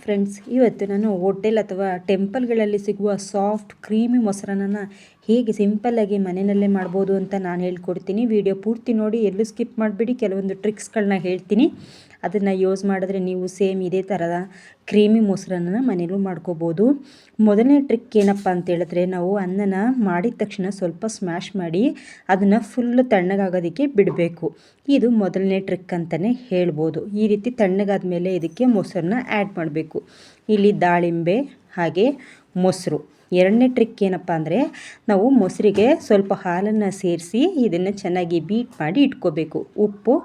Friends, ಇವತ್ತು ನಾನು hotel ಅಥವಾ ಟೆಂಪಲ್ಗಳಲ್ಲಿ ಸಿಗುವ ಸಾಫ್ಟ್ ಕ್ರೀಮಿ ಮೊಸರನ್ನ ಹೇಗೆ ಸಿಂಪಲ್ಲಾಗಿ ಮನೆಯಲ್ಲೇ ಮಾಡ್ಬೋದು ಅಂತ ನಾನು ಹೇಳ್ಕೊಡ್ತೀನಿ. ವಿಡಿಯೋ ಪೂರ್ತಿ ನೋಡಿ, ಎಲ್ಲೂ ಸ್ಕಿಪ್ ಮಾಡಿಬಿಡಿ. ಕೆಲವೊಂದು ಟ್ರಿಕ್ಸ್ಗಳನ್ನ ಹೇಳ್ತೀನಿ, ಅದನ್ನು ಯೂಸ್ ಮಾಡಿದ್ರೆ ನೀವು ಸೇಮ್ ಇದೇ ಥರದ ಕ್ರೀಮಿ ಮೊಸರನ್ನ ಮನೇಲೂ ಮಾಡ್ಕೋಬೋದು. ಮೊದಲನೇ ಟ್ರಿಕ್ ಏನಪ್ಪ ಅಂತ ಹೇಳಿದ್ರೆ, ನಾವು ಅನ್ನನ ಮಾಡಿದ ತಕ್ಷಣ ಸ್ವಲ್ಪ ಸ್ಮ್ಯಾಶ್ ಮಾಡಿ ಅದನ್ನು ಫುಲ್ಲು ತಣ್ಣಗಾಗೋದಕ್ಕೆ ಬಿಡಬೇಕು. ಇದು ಮೊದಲನೇ ಟ್ರಿಕ್ ಅಂತಲೇ ಹೇಳ್ಬೋದು. ಈ ರೀತಿ ತಣ್ಣಗಾದ ಮೇಲೆ ಇದಕ್ಕೆ ಮೊಸರನ್ನ ಆ್ಯಡ್ ಮಾಡಬೇಕು. ಇಲ್ಲಿ ದಾಳಿಂಬೆ ಹಾಗೆ ಮೊಸರು. ಎರಡನೇ ಟ್ರಿಕ್ ಏನಪ್ಪ ಅಂದರೆ, ನಾವು ಮೊಸರಿಗೆ ಸ್ವಲ್ಪ ಹಾಲನ್ನು ಸೇರಿಸಿ ಇದನ್ನು ಚೆನ್ನಾಗಿ ಬೀಟ್ ಮಾಡಿ ಇಟ್ಕೋಬೇಕು. ಉಪ್ಪು,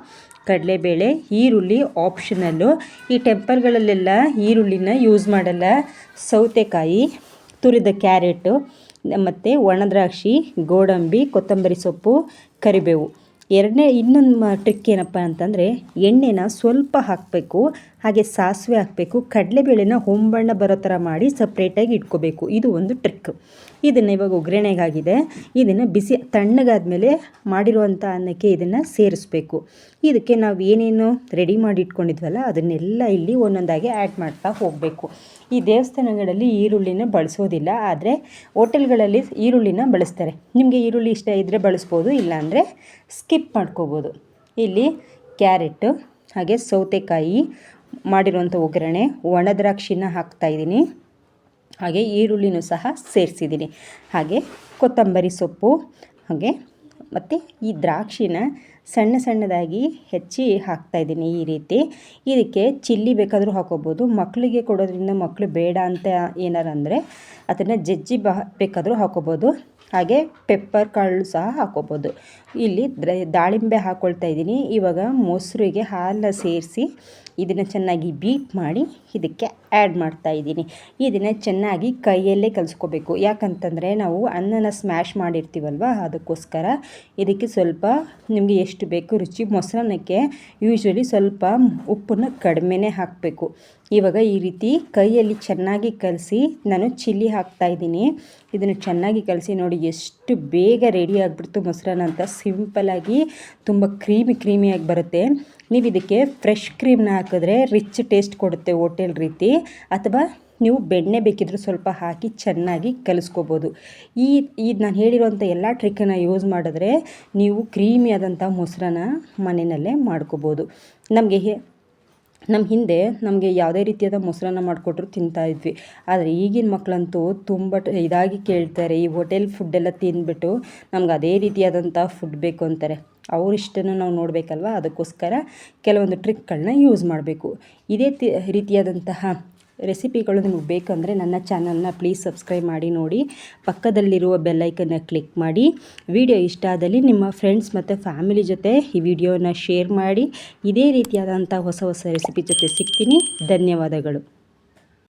ಕಡಲೆಬೇಳೆ, ಈರುಳ್ಳಿ ಆಪ್ಷನಲ್ಲು. ಈ ಟೆಂಪಲ್ಗಳಲ್ಲೆಲ್ಲ ಈರುಳ್ಳಿನ ಯೂಸ್ ಮಾಡಲ್ಲ. ಸೌತೆಕಾಯಿ, ತುರಿದ ಕ್ಯಾರೆಟು ಮತ್ತು ಒಣದ್ರಾಕ್ಷಿ, ಗೋಡಂಬಿ, ಕೊತ್ತಂಬರಿ ಸೊಪ್ಪು, ಕರಿಬೇವು. ಇನ್ನೊಂದು ಟ್ರಿಕ್ ಏನಪ್ಪ ಅಂತಂದರೆ, ಎಣ್ಣೆನ ಸ್ವಲ್ಪ ಹಾಕಬೇಕು, ಹಾಗೆ ಸಾಸಿವೆ ಹಾಕಬೇಕು, ಕಡಲೆಬೇಳೆನ ಹೊಂಬಣ್ಣ ಬರೋ ಥರ ಮಾಡಿ ಸಪ್ರೇಟಾಗಿ ಇಟ್ಕೋಬೇಕು. ಇದು ಒಂದು ಟ್ರಿಕ್. ಇದನ್ನು ಇವಾಗ ಒಗ್ಗರಣೆಗಾಗಿದೆ, ಇದನ್ನು ಬಿಸಿ ತಣ್ಣಗಾದ್ಮೇಲೆ ಮಾಡಿರುವಂಥ ಅನ್ನಕ್ಕೆ ಇದನ್ನು ಸೇರಿಸ್ಬೇಕು. ಇದಕ್ಕೆ ನಾವು ಏನೇನು ರೆಡಿ ಮಾಡಿ ಇಟ್ಕೊಂಡಿದ್ವಲ್ಲ ಅದನ್ನೆಲ್ಲ ಇಲ್ಲಿ ಒಂದೊಂದಾಗಿ ಆ್ಯಡ್ ಮಾಡ್ತಾ ಹೋಗಬೇಕು. ಈ ದೇವಸ್ಥಾನಗಳಲ್ಲಿ ಈರುಳ್ಳಿನ ಬಳಸೋದಿಲ್ಲ, ಆದರೆ ಹೋಟೆಲ್ಗಳಲ್ಲಿ ಈರುಳ್ಳಿನ ಬಳಸ್ತಾರೆ. ನಿಮಗೆ ಈರುಳ್ಳಿ ಇಷ್ಟ ಇದ್ದರೆ ಬಳಸ್ಬೋದು, ಇಲ್ಲಾಂದರೆ ಸ್ಕಿಪ್ ಮಾಡ್ಕೋಬೋದು. ಇಲ್ಲಿ ಕ್ಯಾರೆಟು ಹಾಗೆ ಸೌತೆಕಾಯಿ ಮಾಡಿರುವಂಥ ಒಗ್ಗರಣೆ, ಒಣದ್ರಾಕ್ಷಿನ ಹಾಕ್ತಾಯಿದ್ದೀನಿ, ಹಾಗೆ ಈರುಳ್ಳಿನೂ ಸಹ ಸೇರಿಸಿದ್ದೀನಿ, ಹಾಗೆ ಕೊತ್ತಂಬರಿ ಸೊಪ್ಪು, ಹಾಗೆ ಮತ್ತು ಈ ದ್ರಾಕ್ಷಿನ ಸಣ್ಣ ಸಣ್ಣದಾಗಿ ಹೆಚ್ಚಿ ಹಾಕ್ತಾಯಿದ್ದೀನಿ. ಈ ರೀತಿ ಇದಕ್ಕೆ ಚಿಲ್ಲಿ ಬೇಕಾದರೂ ಹಾಕೋಬೋದು. ಮಕ್ಕಳಿಗೆ ಕೊಡೋದ್ರಿಂದ ಮಕ್ಕಳು ಬೇಡ ಅಂತ ಏನಾರು ಅಂದರೆ ಅದನ್ನು ಜಜ್ಜಿ ಬೇಕಾದರೂ ಹಾಕೋಬೋದು. ಹಾಗೆ ಪೆಪ್ಪರ್ ಕಾಳು ಸಹ ಹಾಕೋಬೋದು. ಇಲ್ಲಿ ದಾಳಿಂಬೆ ಹಾಕ್ಕೊಳ್ತಾ ಇದ್ದೀನಿ. ಇವಾಗ ಮೊಸರಿಗೆ ಹಾಲನ್ನ ಸೇರಿಸಿ ಇದನ್ನು ಚೆನ್ನಾಗಿ ಬೀಟ್ ಮಾಡಿ ಇದಕ್ಕೆ ಆ್ಯಡ್ ಮಾಡ್ತಾಯಿದ್ದೀನಿ. ಇದನ್ನು ಚೆನ್ನಾಗಿ ಕೈಯಲ್ಲೇ ಕಲಿಸ್ಕೋಬೇಕು. ಯಾಕಂತಂದರೆ ನಾವು ಅನ್ನನ ಸ್ಮ್ಯಾಶ್ ಮಾಡಿರ್ತೀವಲ್ವ, ಅದಕ್ಕೋಸ್ಕರ ಇದಕ್ಕೆ ಸ್ವಲ್ಪ ನಿಮಗೆ ಎಷ್ಟು ಬೇಕು ರುಚಿ. ಮೊಸರನ್ನಕ್ಕೆ ಯೂಶ್ವಲಿ ಸ್ವಲ್ಪ ಉಪ್ಪನ್ನು ಕಡಿಮೆನೇ ಹಾಕಬೇಕು. ಇವಾಗ ಈ ರೀತಿ ಕೈಯಲ್ಲಿ ಚೆನ್ನಾಗಿ ಕಲಸಿ ನಾನು ಚಿಲ್ಲಿ ಹಾಕ್ತಾಯಿದ್ದೀನಿ. ಇದನ್ನು ಚೆನ್ನಾಗಿ ಕಲಸಿ ನೋಡಿ ಎಷ್ಟು ಬೇಗ ರೆಡಿ ಆಗಿಬಿಡ್ತು ಮೊಸರನ್ನ ಅಂತ. ಸಿಂಪಲಾಗಿ ತುಂಬ ಕ್ರೀಮಿಯಾಗಿ ಬರುತ್ತೆ. ನೀವು ಇದಕ್ಕೆ ಫ್ರೆಶ್ ಕ್ರೀಮ್ನ ಹಾಕಿದ್ರೆ ರಿಚ್ ಟೇಸ್ಟ್ ಕೊಡುತ್ತೆ ಹೋಟೆಲ್ ರೀತಿ, ಅಥವಾ ನೀವು ಬೆಣ್ಣೆ ಬೇಕಿದ್ರೂ ಸ್ವಲ್ಪ ಹಾಕಿ ಚೆನ್ನಾಗಿ ಕಲಿಸ್ಕೋಬೋದು. ನಾನು ಹೇಳಿರೋಂಥ ಎಲ್ಲ ಟ್ರಿಕ್ಕನ್ನು ಯೂಸ್ ಮಾಡಿದ್ರೆ ನೀವು ಕ್ರೀಮಿಯಾದಂಥ ಮೊಸರನ್ನ ಮನೆಯಲ್ಲೇ ಮಾಡ್ಕೋಬೋದು. ನಮ್ಮ ಹಿಂದೆ ನಮಗೆ ಯಾವುದೇ ರೀತಿಯಾದ ಮೊಸರನ್ನ ಮಾಡಿಕೊಟ್ರು ತಿಂತಾಯಿದ್ವಿ. ಆದರೆ ಈಗಿನ ಮಕ್ಕಳಂತೂ ತುಂಬ ಇದಾಗಿ ಕೇಳ್ತಾರೆ. ಈ ಹೋಟೆಲ್ ಫುಡ್ಡೆಲ್ಲ ತಿಂದ್ಬಿಟ್ಟು ನಮ್ಗೆ ಅದೇ ರೀತಿಯಾದಂಥ ಫುಡ್ ಬೇಕು ಅಂತಾರೆ. ಅವರಿಷ್ಟನ್ನು ನಾವು ನೋಡಬೇಕಲ್ವ, ಅದಕ್ಕೋಸ್ಕರ ಕೆಲವೊಂದು ಟ್ರಿಕ್ಗಳನ್ನ ಯೂಸ್ ಮಾಡಬೇಕು. ಇದೇ ರೀತಿಯಾದಂತಹ ರೆಸಿಪಿಗಳು ನಿಮಗೆ ಬೇಕಂದರೆ ನನ್ನ ಚಾನಲ್ನ ಪ್ಲೀಸ್ ಸಬ್ಸ್ಕ್ರೈಬ್ ಮಾಡಿ ನೋಡಿ. ಪಕ್ಕದಲ್ಲಿರುವ ಬೆಲ್ಲೈಕನ್ನ ಕ್ಲಿಕ್ ಮಾಡಿ. ವಿಡಿಯೋ ಇಷ್ಟ ಆದಲ್ಲಿ ನಿಮ್ಮ ಫ್ರೆಂಡ್ಸ್ ಮತ್ತು ಫ್ಯಾಮಿಲಿ ಜೊತೆ ಈ ವಿಡಿಯೋನ ಶೇರ್ ಮಾಡಿ. ಇದೇ ರೀತಿಯಾದಂಥ ಹೊಸ ರೆಸಿಪಿ ಜೊತೆ ಸಿಗ್ತೀನಿ. ಧನ್ಯವಾದಗಳು.